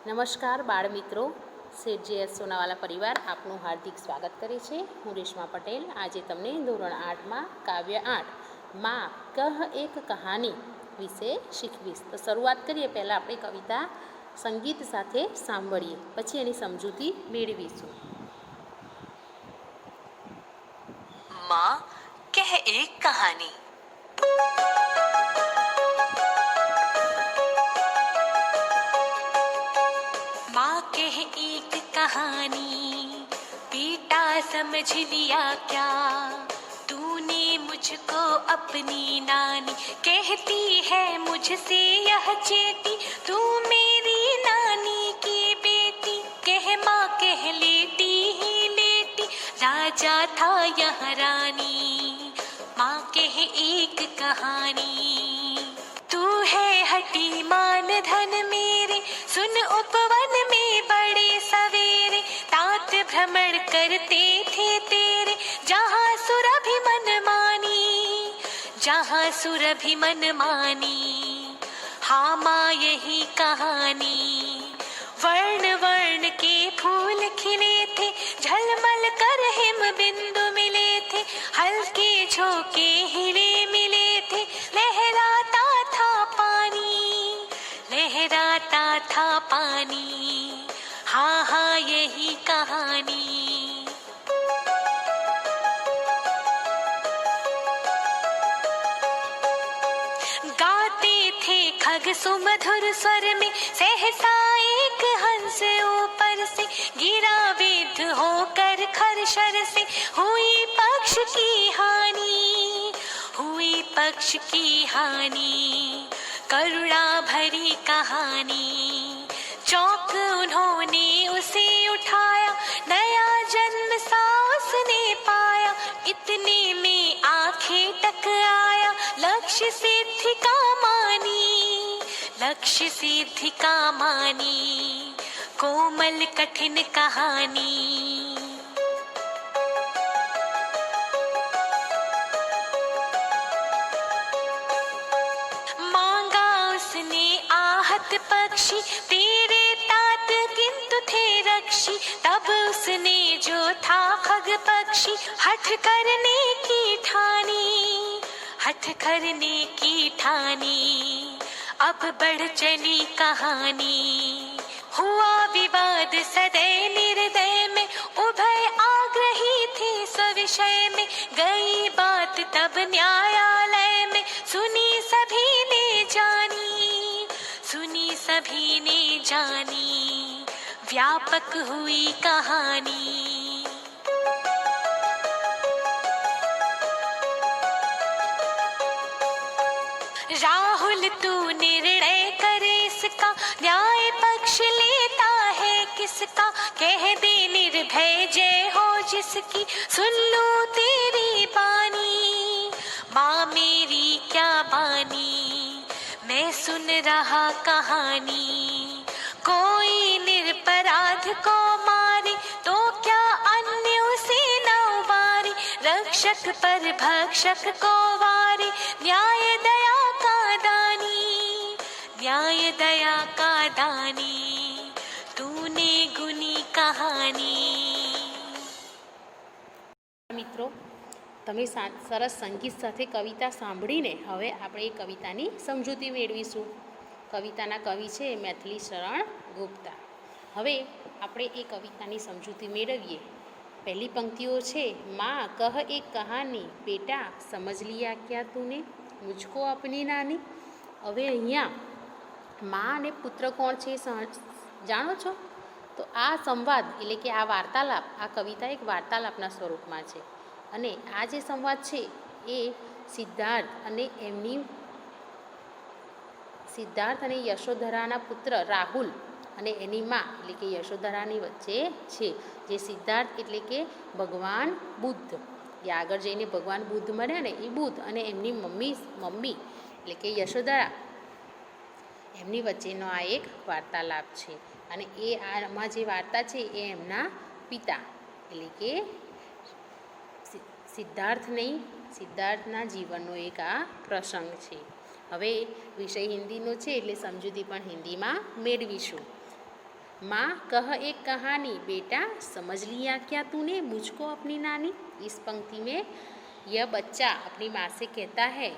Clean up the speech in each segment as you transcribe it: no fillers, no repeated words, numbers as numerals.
નમસ્કાર બાળ મિત્રો, શેઠ જે એસ સોનાવાલા પરિવાર આપનું હાર્દિક સ્વાગત કરે છે. હું રેશમા પટેલ આજે તમને ધોરણ 8માં કાવ્ય 8 માં કહ એક કહાની વિશે શીખવીશ. તો શરૂઆત કરીએ. પહેલાં આપણે કવિતા સંગીત સાથે સાંભળીએ, પછી એની સમજૂતી મેળવીશું. माँ कह एक कहानी। माँ कह एक कहानी, बेटा समझ लिया क्या? तूने मुझको अपनी नानी, कहती है मुझसे यह चेती, तू मेरी नानी की बेटी। कह माँ कह लेटी ही लेटी, राजा था यह रानी। माँ कह एक कहानी, तू है हटी मान धन मेरे, सुन उपवन में बड़े सवेरे, तात भ्रमण करते थे तेरे, जहाँ सुरभि मन मानी, जहाँ सुरभि मन मानी। हाँ माँ यही कहानी, वर्ण वर्ण के फूल खिले थे, झलमल कर हिम बिंदु मिले थे, हल्के झोंके हिले मिले थे, लहराता था पानी, लहराता था पानी। हाँ हाँ यही कहानी। गाते थे खग सुमधुर स्वर में, सहसा एक हंस ऊपर से गिरा, वेद होकर खरशर से हुई पक्ष की हानि, हुई पक्ष की हानि। करुणा भरी कहानी, चौंक उन्होंने उसे उठाया, नया जन्म सा उसने पाया, इतने में आंखें टक आया, लक्ष्य सिद्धि का मानी, लक्ष्य सिद्धि का मानी। कोमल कठिन कहानी, मांगा उसने आहत पक्षी, तेरे तात किंतु थे रक्षी, तब उसने जो था खग पक्षी, हठ करने की ठानी, हठ करने की ठानी। अब बढ़ चली कहानी, हुआ विवाद सदैव निर्दय में, उभय आग्रही थे स्विषय में, गई बात तब न्यायालय में, सुनी सभी ने जानी, सुनी सभी ने जानी, व्यापक हुई कहानी। राहुल तू निर्णय करे इसका, न्याय पक्ष लेता है किसका? कह दे निर्भय जय हो जिसकी, सुन लो तेरी बानी, माँ मेरी क्या बानी। मैं सुन रहा कहानी, कोई निरपराध को मारे, तो क्या अन्य उसे न उबारे, रक्षक पर भक्षक को वारे, न्याय दया का दानी, न्याय दया का दानी। तूने गुनी कहानी। મિત્રો, તમે સરસ સંગીત સાથે કવિતા સાંભળીને હવે આપણે એ કવિતાની સમજૂતી મેળવીશું. કવિતાના કવિ છે मैथिली शरण गुप्ता. હવે આપણે એ કવિતાની સમજૂતી મેળવીએ. પહેલી પંક્તિઓ છે, माँ कह एक कहानी, बेटा समझ लिया क्या तूने मुझको अपनी नानी. હવે અહીંયા મા અને પુત્ર કોણ છે જાણો છો? તો આ સંવાદ એટલે કે આ વાર્તાલાપ, આ કવિતા એક વાર્તાલાપના સ્વરૂપમાં છે. અને આ જે સંવાદ છે એ સિદ્ધાર્થ અને યશોધરાના પુત્ર રાહુલ અને એની મા એટલે કે યશોધરાની વચ્ચે છે. જે સિદ્ધાર્થ એટલે કે ભગવાન બુદ્ધ, એ આગળ જઈને ભગવાન બુદ્ધ મળ્યા ને એ બુદ્ધ, અને એમની મમ્મી એટલે કે યશોધરા, એમની વચ્ચેનો આ એક વાર્તાલાપ છે. અને એ આમાં જે વાર્તા છે એ એમના પિતા એટલે કે સિદ્ધાર્થના જીવનનો એક આ પ્રસંગ છે. હવે વિષય હિન્દીનો છે એટલે સમજૂતી પણ હિન્દીમાં મેળવીશું. माँ कह एक कहानी, बेटा समझ लिया क्या तूने मुझको अपनी नानी। इस पंक्ति में यह बच्चा अपनी माँ से कहता है,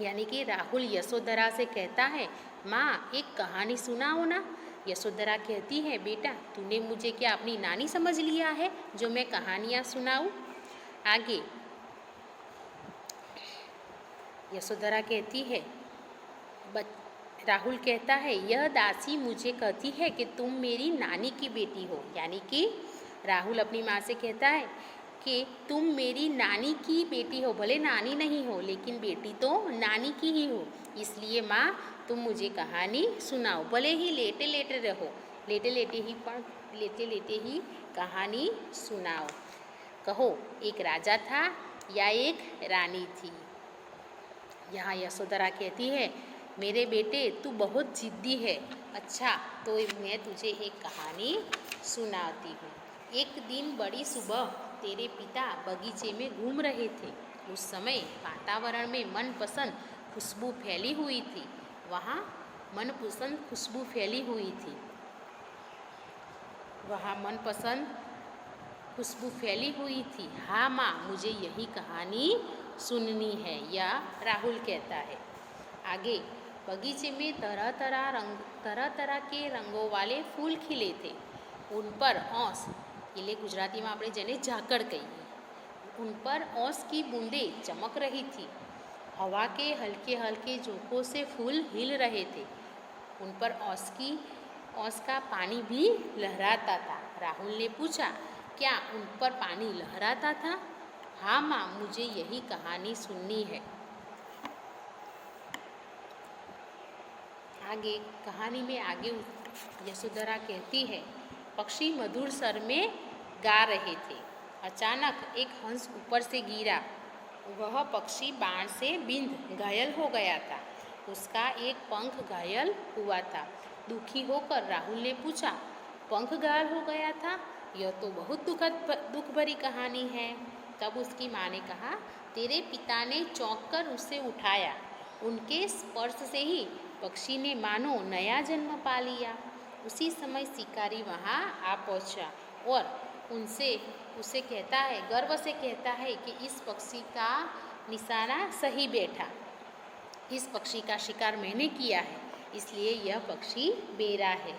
यानी कि राहुल यशोधरा से कहता है, माँ एक कहानी सुनाओ ना। यशोधरा कहती है, बेटा तूने मुझे क्या अपनी नानी समझ लिया है जो मैं कहानियाँ सुनाऊँ। आगे यशोधरा कहती है, राहुल कहता है, यह दासी मुझे कहती है कि तुम मेरी नानी की बेटी हो। यानी कि राहुल अपनी माँ से कहता है कि तुम मेरी नानी की बेटी हो, भले नानी नहीं हो लेकिन बेटी तो नानी की ही हो, इसलिए माँ तुम मुझे कहानी सुनाओ, भले ही लेटे लेटे रहो, लेटे लेटे ही कहानी सुनाओ। कहो एक राजा था या एक रानी थी। यहाँ यशोधरा कहती है, मेरे बेटे तू बहुत जिद्दी है, अच्छा तो मैं तुझे एक कहानी सुनाती हूँ। एक दिन बड़ी सुबह तेरे पिता बगीचे में घूम रहे थे। उस समय वातावरण में मनपसंद खुशबू फैली हुई थी। वहाँ मनपसंद खुशबू फैली हुई थी, वहाँ मनपसंद खुशबू फैली हुई थी। हाँ माँ मुझे यही कहानी सुननी है, या राहुल कहता है। आगे बगीचे में तरह तरह के रंगों वाले फूल खिले थे। उन पर ओस, એટલે ગુજરાતીમાં આપણે જેને ઝાકળ કહીએ, उन पर ओस की बूंदें चमक रही थी। हवा के हल्के हल्के झोंकों से फूल हिल रहे थे। उन पर ओस का पानी भी लहराता था। राहुल ने पूछा, क्या उन पर पानी लहराता था? हाँ माँ मुझे यही कहानी सुननी है। आगे कहानी में यशोधरा कहती है, पक्षी मधुर स्वर में गा रहे थे। अचानक एक हंस ऊपर से गिरा। वह पक्षी बाण से बिंध घायल हो गया था। उसका एक पंख घायल हुआ था। दुखी होकर राहुल ने पूछा, पंख घायल हो गया था? यह तो बहुत दुख भरी कहानी है। तब उसकी माँ ने कहा, तेरे पिता ने चौंक कर उसे उठाया। उनके स्पर्श से ही पक्षी ने मानो नया जन्म पा लिया। उसी समय शिकारी वहाँ आ पहुँचा और उसे कहता है, गर्व से कहता है कि इस पक्षी का निशाना सही बैठा, इस पक्षी का शिकार मैंने किया है, इसलिए यह पक्षी मेरा है।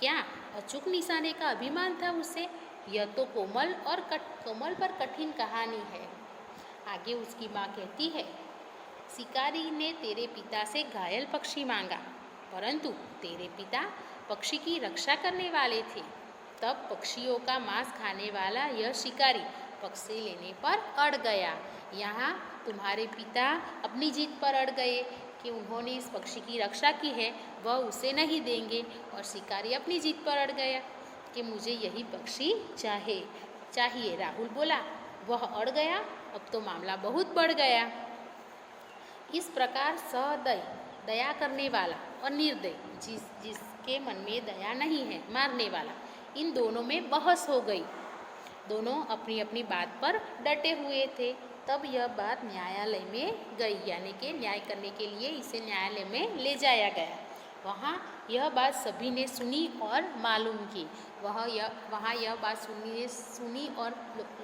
क्या अचूक निशाने का अभिमान था उसे? यह तो कोमल पर कठिन कहानी है। आगे उसकी माँ कहती है, शिकारी ने तेरे पिता से घायल पक्षी मांगा, परंतु तेरे पिता पक्षी की रक्षा करने वाले थे। तब पक्षियों का मांस खाने वाला यह शिकारी पक्षी लेने पर अड़ गया। यहाँ तुम्हारे पिता अपनी जीत पर अड़ गए कि उन्होंने इस पक्षी की रक्षा की है, वह उसे नहीं देंगे, और शिकारी अपनी जीत पर अड़ गया कि मुझे यही पक्षी चाहिए। राहुल बोला, वह अड़ गया, अब तो मामला बहुत बढ़ गया। इस प्रकार सहदय, दया करने वाला, और निर्दय, जिसके मन में दया नहीं है, मारने वाला, इन दोनों में बहस हो गई। दोनों अपनी अपनी बात पर डटे हुए थे। तब यह बात न्यायालय में गई, यानी कि न्याय करने के लिए इसे न्यायालय में ले जाया गया। वहाँ यह बात सभी ने सुनी और मालूम की। वहाँ यह बात सुनी और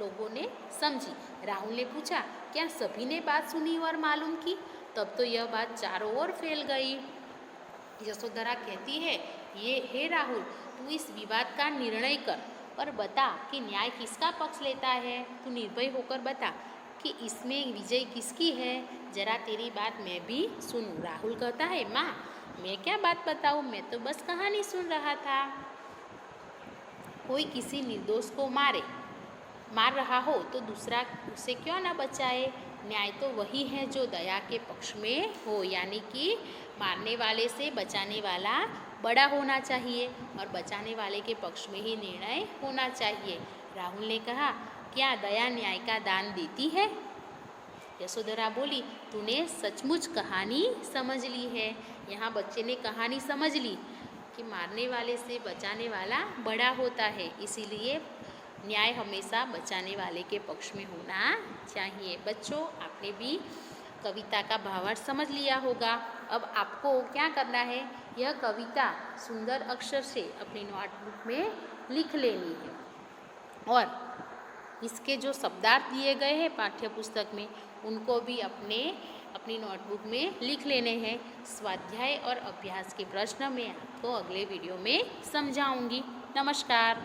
लोगों ने समझी। राहुल ने पूछा, क्या सभी ने बात सुनी और मालूम की? तब तो यह बात चारों ओर फैल गई। यशोधरा कहती है, हे राहुल, तू इस विवाद का निर्णय कर और बता कि न्याय किसका पक्ष लेता है। तू निर्भय होकर बता कि इसमें विजय किसकी है। जरा तेरी बात मैं भी सुनूं। राहुल कहता है, माँ मैं क्या बात बताऊँ, मैं तो बस कहानी सुन रहा था। कोई किसी निर्दोष को मार रहा हो तो दूसरा उसे क्यों ना बचाए। न्याय तो वही है जो दया के पक्ष में हो, यानी कि मारने वाले से बचाने वाला बड़ा होना चाहिए और बचाने वाले के पक्ष में ही निर्णय होना चाहिए। राहुल ने कहा, क्या दया न्याय का दान देती है? यशोधरा बोली, तूने सचमुच कहानी समझ ली है। यहाँ बच्चे ने कहानी समझ ली कि मारने वाले से बचाने वाला बड़ा होता है, इसीलिए न्याय हमेशा बचाने वाले के पक्ष में होना चाहिए। बच्चों, आपने भी कविता का भावार्थ समझ लिया होगा। अब आपको क्या करना है, यह कविता सुंदर अक्षर से अपनी नोटबुक में लिख लेनी है और इसके जो शब्दार्थ दिए गए हैं पाठ्य पुस्तक में उनको भी अपनी नोटबुक में लिख लेने हैं। स्वाध्याय और अभ्यास के प्रश्न मैं आपको अगले वीडियो में समझाऊंगी। नमस्कार।